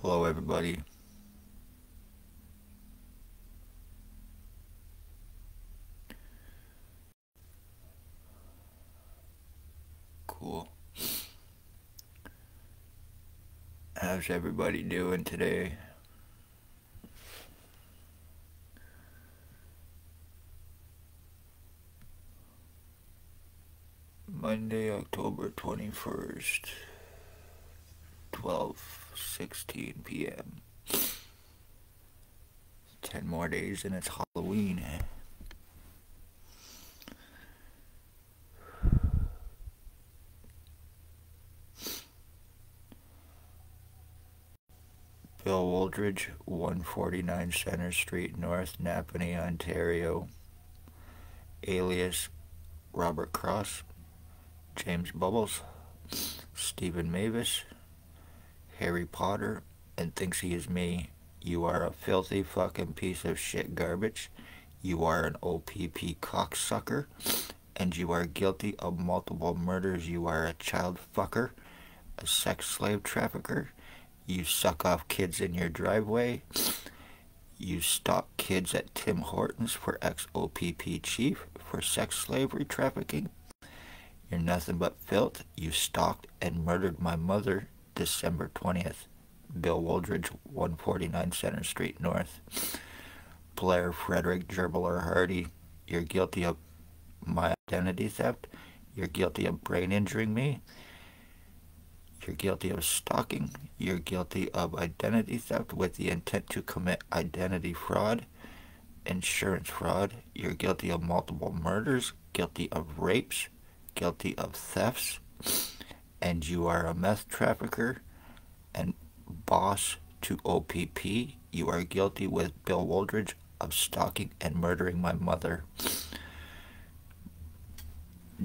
Hello, everybody. Cool. How's everybody doing today? Monday, October 21st, 12:16 p.m. 10 more days and it's Halloween. Bill Woldridge, 149 Center Street North, Napanee, Ontario. Alias Robert Cross, James Bubbles, Stephen Mavis, Harry Potter, and thinks he is me. You are a filthy fucking piece of shit garbage. You are an OPP cocksucker. And you are guilty of multiple murders. You are a child fucker, a sex slave trafficker. You suck off kids in your driveway. You stalk kids at Tim Hortons for ex-OPP chief for sex slavery trafficking. You're nothing but filth. You stalked and murdered my mother December 20th. Bill Woldridge, 149 Center Street North. Blair Frederick Gerbiler Hardy, you're guilty of my identity theft. You're guilty of brain injuring me. You're guilty of stalking. You're guilty of identity theft with the intent to commit identity fraud, insurance fraud. You're guilty of multiple murders, guilty of rapes, guilty of thefts, and you are a meth trafficker and boss to OPP. You are guilty with Bill Woldridge of stalking and murdering my mother.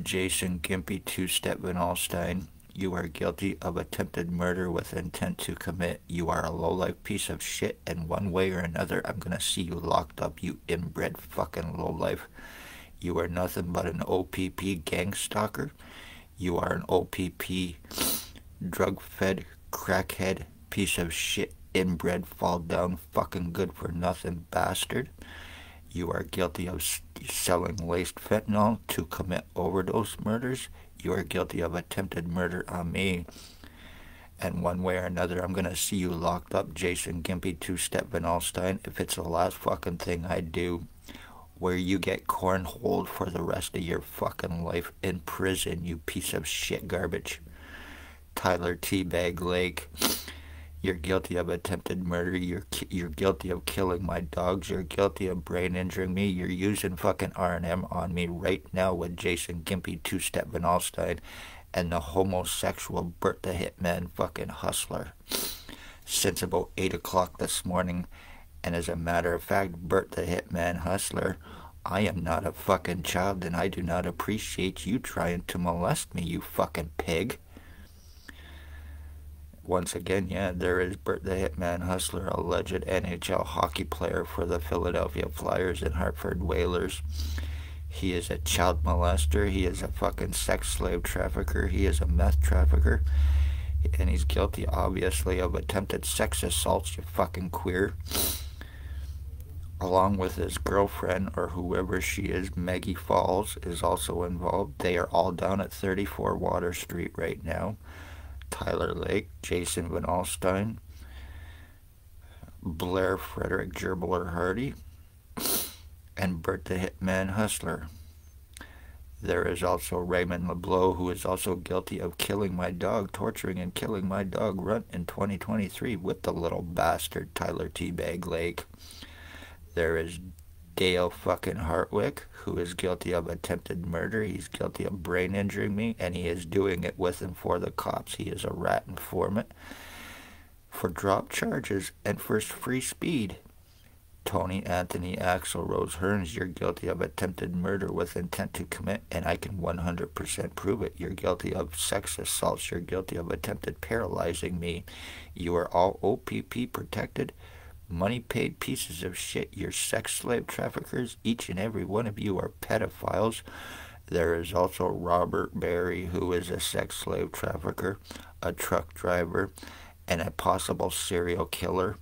Jason Gimpy Two-Step Van Alstyne, you are guilty of attempted murder with intent to commit. You are a low-life piece of shit, and one way or another, I'm gonna see you locked up, you inbred fucking low-life. You are nothing but an OPP gang stalker. You are an OPP drug-fed, crackhead, piece of shit, inbred, fall-down, fucking good-for-nothing bastard. You are guilty of selling laced fentanyl to commit overdose murders. You are guilty of attempted murder on me. And one way or another, I'm gonna see you locked up, Jason Gimpy Two-Step Van Alstyne, if it's the last fucking thing I do, where you get cornholed for the rest of your fucking life in prison, you piece of shit garbage. Tyler Teabag Lake, you're guilty of attempted murder. You're guilty of killing my dogs. You're guilty of brain injuring me. You're using fucking R&M on me right now with Jason Gimpy Two-Step Van Alstyne and the homosexual Bert the Hitman fucking hustler since about 8 o'clock this morning. And as a matter of fact, Bert the Hitman hustler, I am not a fucking child and I do not appreciate you trying to molest me, you fucking pig. Once again, yeah, there is Bert the Hitman Hustler, alleged NHL hockey player for the Philadelphia Flyers and Hartford Whalers. He is a child molester. He is a fucking sex slave trafficker. He is a meth trafficker. And he's guilty, obviously, of attempted sex assaults, you fucking queer. Along with his girlfriend, or whoever she is, Maggie Falls, is also involved. They are all down at 34 Water Street right now. Tyler Lake, Jason Van Alstyne, Blair Frederick Gerbiler Hardy, and Bert the Hitman Hustler. There is also Raymond LeBlanc, who is also guilty of killing my dog, torturing and killing my dog Runt in 2023 with the little bastard Tyler Teabag Lake. There is Dale fucking Hartwick, who is guilty of attempted murder. He's guilty of brain injuring me, and he is doing it with and for the cops. He is a rat informant for drop charges and for free speed. Tony Anthony Axel Rose Hearns, you're guilty of attempted murder with intent to commit, and I can 100% prove it. You're guilty of sex assaults. You're guilty of attempted paralyzing me. You are all OPP protected, money-paid pieces of shit. You're sex slave traffickers. Each and every one of you are pedophiles. There is also Robert Barry, who is a sex slave trafficker, a truck driver, and a possible serial killer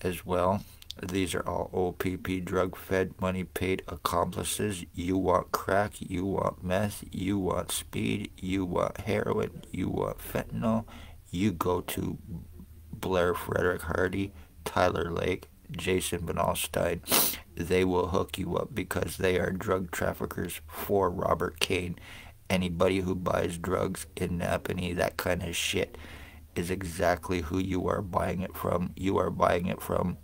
as well. These are all OPP drug-fed, money-paid accomplices. You want crack, you want meth, you want speed, you want heroin, you want fentanyl. You go to Blair Frederick Hardy, Tyler Lake, Jason Van Alstyne. They will hook you up because they are drug traffickers for Robert Kane. Anybody who buys drugs in Napanee, that kind of shit, is exactly who you are buying it from. You are buying it from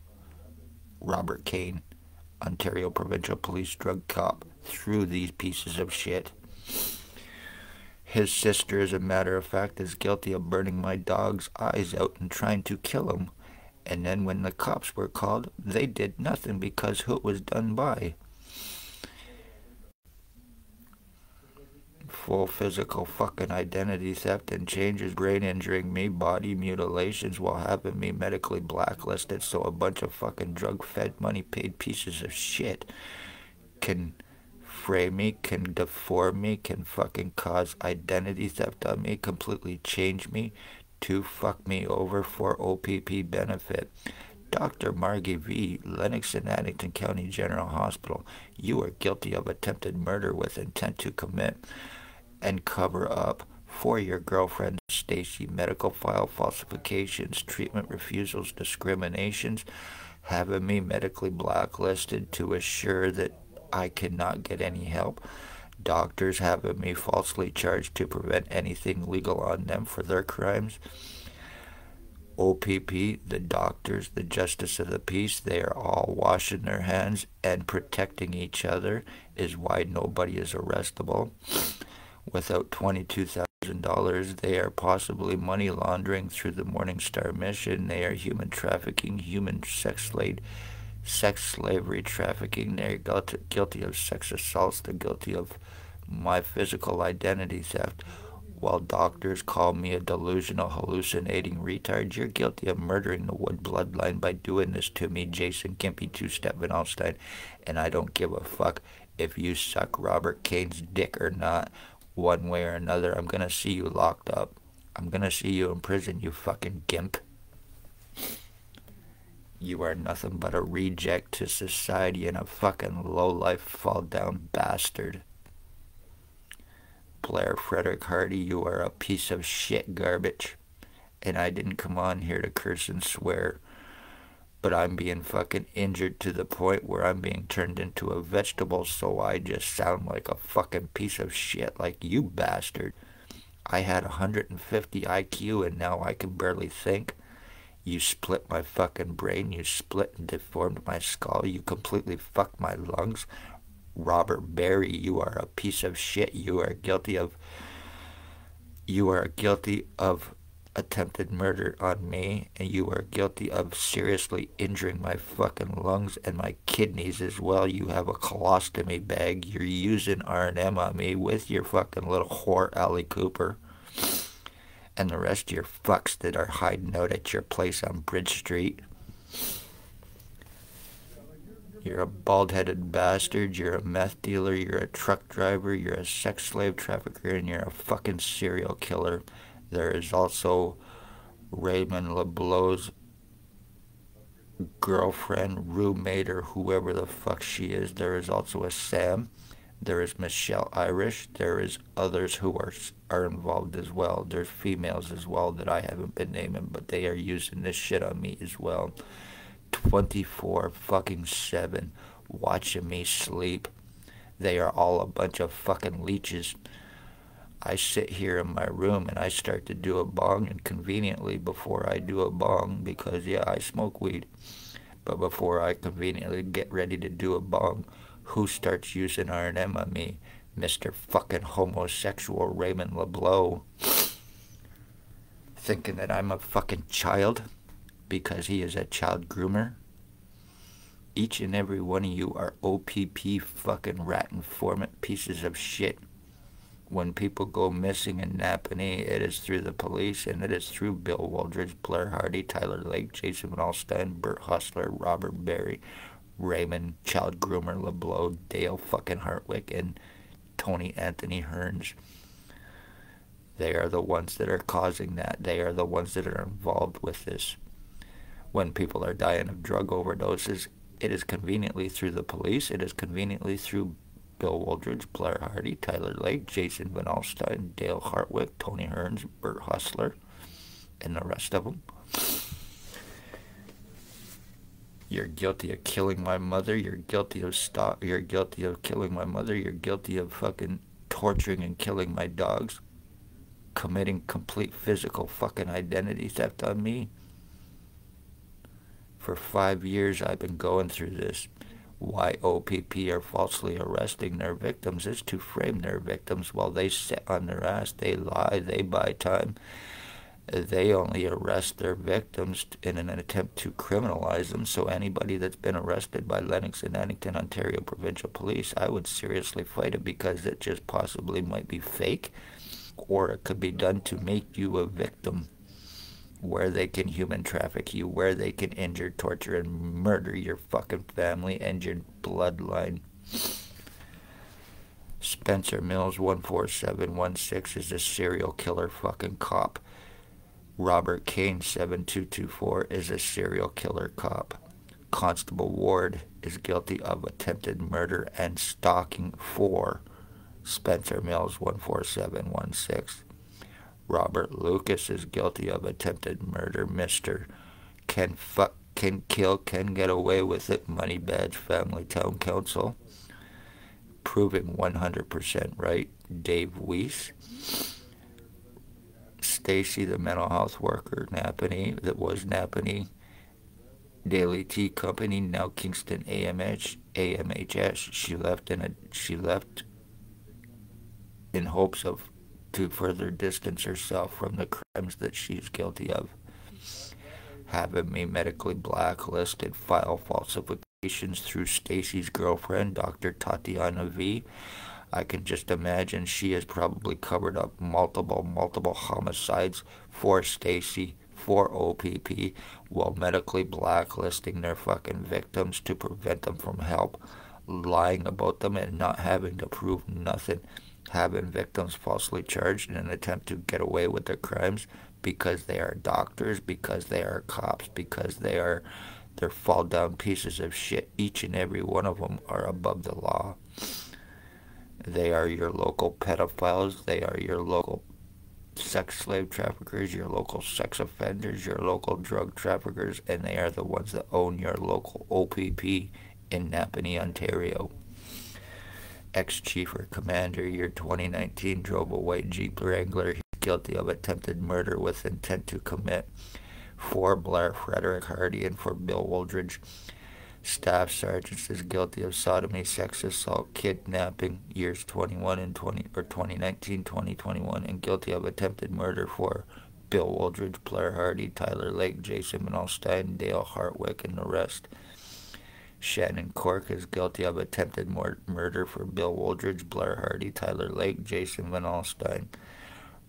Robert Kane, Ontario Provincial Police drug cop, through these pieces of shit. His sister, as a matter of fact, is guilty of burning my dog's eyes out and trying to kill him. And then when the cops were called, they did nothing because who it was done by. Full physical fucking identity theft and changes, brain injuring me, body mutilations while having me medically blacklisted, so a bunch of fucking drug-fed, money-paid pieces of shit can frame me, can deform me, can fucking cause identity theft on me, completely change me to fuck me over for OPP benefit. Dr. Margie V., Lennox and Addington County General Hospital, you are guilty of attempted murder with intent to commit and cover up for your girlfriend Stacy, medical file falsifications, treatment refusals, discriminations, having me medically blacklisted to assure that I cannot get any help, doctors having me falsely charged to prevent anything legal on them for their crimes. OPP, the doctors, the justice of the peace, they are all washing their hands and protecting each other is why nobody is arrestable. Without $22,000, they are possibly money laundering through the Morning Star mission. They are human trafficking, human sex slavery trafficking. They are guilty of sex assaults. They're guilty of my physical identity theft. While doctors call me a delusional, hallucinating retard, you're guilty of murdering the Wood bloodline by doing this to me, Jason Gimpy Two-Step Van Alstyne. And I don't give a fuck if you suck Robert Kane's dick or not. One way or another, I'm gonna see you locked up. I'm gonna see you in prison, you fucking gimp. You are nothing but a reject to society and a fucking low-life, fall-down bastard. Blair Frederick Hardy, you are a piece of shit garbage. And I didn't come on here to curse and swear, but I'm being fucking injured to the point where I'm being turned into a vegetable, so I just sound like a fucking piece of shit like you bastard. I had 150 IQ and now I can barely think. You split my fucking brain, you split and deformed my skull, you completely fucked my lungs. Robert Barry, you are a piece of shit. You are guilty of attempted murder on me, and you are guilty of seriously injuring my fucking lungs and my kidneys as well. You have a colostomy bag. You're using R&M on me with your fucking little whore Allie Cooper and the rest of your fucks that are hiding out at your place on Bridge Street. You're a bald-headed bastard, you're a meth dealer, you're a truck driver, you're a sex slave trafficker, and you're a fucking serial killer. There is also Raymond LeBeau's girlfriend, roommate, or whoever the fuck she is. There is also a Sam. There is Michelle Irish. There is others who are involved as well. There's females as well that I haven't been naming, but they are using this shit on me as well. 24/7 watching me sleep. They are all a bunch of fucking leeches. I sit here in my room and I start to do a bong, and conveniently before I do a bong, because yeah, I smoke weed, but before I conveniently get ready to do a bong, who starts using R&M on me? Mr. fucking homosexual Raymond LeBeau, thinking that I'm a fucking child because he is a child groomer. Each and every one of you are OPP fucking rat informant pieces of shit. When people go missing in Napanee, it is through the police, and it is through Bill Wooldridge, Blair Hardy, Tyler Lake, Jason Van Alstyne, Bert Hustler, Robert Barry, Raymond, child groomer LeBeau, Dale fucking Hartwick, and Tony Anthony Hearns. They are the ones that are causing that. They are the ones that are involved with this. When people are dying of drug overdoses, it is conveniently through the police. It is conveniently through Bill Wooldridge, Blair Hardy, Tyler Lake, Jason Van Alstyne, Dale Hartwick, Tony Hearns, Bert Hustler, and the rest of them. You're guilty of killing my mother. You're guilty of You're guilty of killing my mother. You're guilty of fucking torturing and killing my dogs. Committing complete physical fucking identity theft on me. For 5 years I've been going through this. Why OPP are falsely arresting their victims is to frame their victims while they sit on their ass. They lie. They buy time. They only arrest their victims in an attempt to criminalize them. So anybody that's been arrested by Lennox and Addington, Ontario Provincial Police, I would seriously fight it, because it just possibly might be fake, or it could be done to make you a victim, where they can human traffic you, where they can injure, torture, and murder your fucking family and your bloodline. Spencer Mills 14716 is a serial killer fucking cop. Robert Kane 7224 is a serial killer cop. Constable Ward is guilty of attempted murder and stalking for Spencer Mills 14716. Robert Lucas is guilty of attempted murder. Mr. Can kill, can get away with it. Money Badge Family Town Council. Proven 100% right. Dave Weiss. Stacy, the mental health worker, Napanee, that was Napanee Daily Tea Company, now Kingston AMHS. She left in hopes of to further distance herself from the crimes that she's guilty of. Having me medically blacklisted, file falsifications through Stacy's girlfriend, Dr. Tatiana V. I can just imagine she has probably covered up multiple homicides for Stacy, for OPP, while medically blacklisting their fucking victims to prevent them from help, lying about them and not having to prove nothing, having victims falsely charged in an attempt to get away with their crimes because they are doctors, because they are cops, because they're fall down pieces of shit. Each and every one of them are above the law. They are your local pedophiles. They are your local sex slave traffickers, your local sex offenders, your local drug traffickers, and they are the ones that own your local OPP in Napanee, Ontario. Ex-chief or commander, year 2019, drove a white Jeep Wrangler. He's guilty of attempted murder with intent to commit for Blair Frederick Hardy and for Bill Wooldridge. Staff Sergeant is guilty of sodomy, sex assault, kidnapping, years 2019, 2021, and guilty of attempted murder for Bill Wooldridge, Blair Hardy, Tyler Lake, Jason Van Alstyne, Dale Hartwick, and the rest. Shannon Cork is guilty of attempted murder for Bill Wooldridge, Blair Hardy, Tyler Lake, Jason Van Alstyne.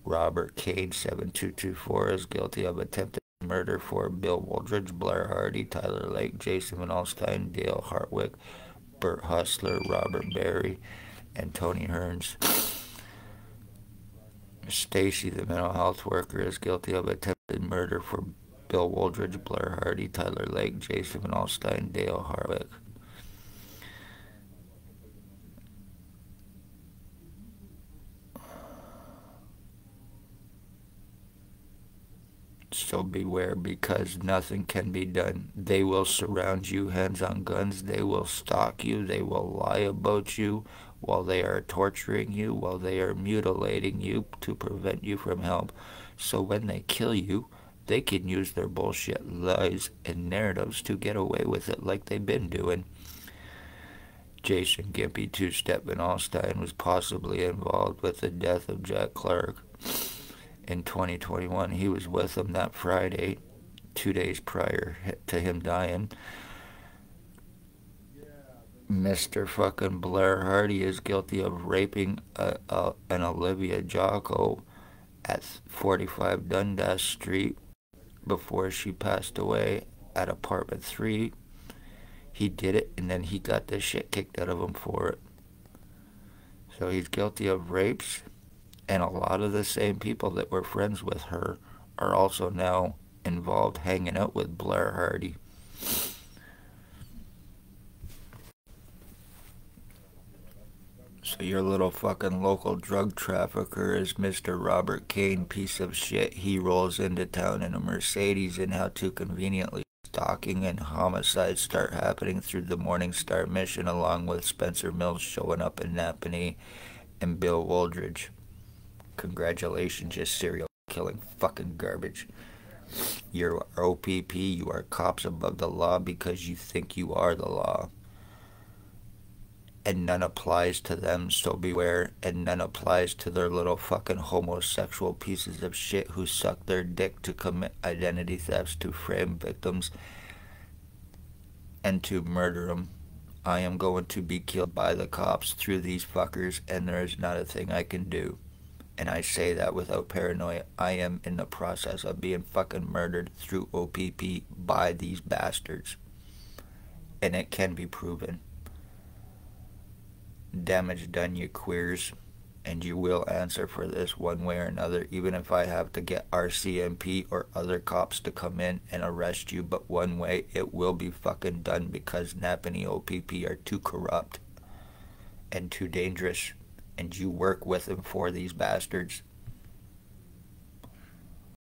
Robert Kane 7224 is guilty of attempted murder for Bill Wooldridge, Blair Hardy, Tyler Lake, Jason Van Alstyne, Dale Hartwick, Bert Hustler, Robert Barry, and Tony Hearns. Stacy, the mental health worker, is guilty of attempted murder for Bill Wooldridge, Blair Hardy, Tyler Lake, Jason Van Alstyne, Dale Hartwick. So beware, because nothing can be done. They will surround you, hands on guns. They will stalk you. They will lie about you while they are torturing you, while they are mutilating you to prevent you from help. So when they kill you, they can use their bullshit lies and narratives to get away with it like they've been doing. Jason Gimpy Two-Step Van Alstyne was possibly involved with the death of Jack Clark. In 2021, he was with him that Friday, 2 days prior to him dying. Mr. fucking Blair Hardy is guilty of raping an Olivia Jocko at 45 Dundas Street before she passed away at apartment 3. He did it, and then he got the shit kicked out of him for it. So he's guilty of rapes And a lot of the same people that were friends with her are also now involved hanging out with Blair Hardy. So your little fucking local drug trafficker is Mr. Robert Kane, piece of shit. He rolls into town in a Mercedes, and how too conveniently stalking and homicides start happening through the Morning Star mission, along with Spencer Mills showing up in Napanee and Bill Wooldridge. Congratulations, you serial killing fucking garbage. You're OPP, you are cops above the law because you think you are the law. And none applies to them, so beware. And none applies to their little fucking homosexual pieces of shit who suck their dick to commit identity thefts, to frame victims, and to murder them. I am going to be killed by the cops through these fuckers, and there is not a thing I can do. And I say that without paranoia. I am in the process of being fucking murdered through OPP by these bastards. And it can be proven. Damage done, you queers, and you will answer for this one way or another, even if I have to get RCMP or other cops to come in and arrest you. But one way, it will be fucking done, because Napanee OPP are too corrupt and too dangerous, and you work with them for these bastards.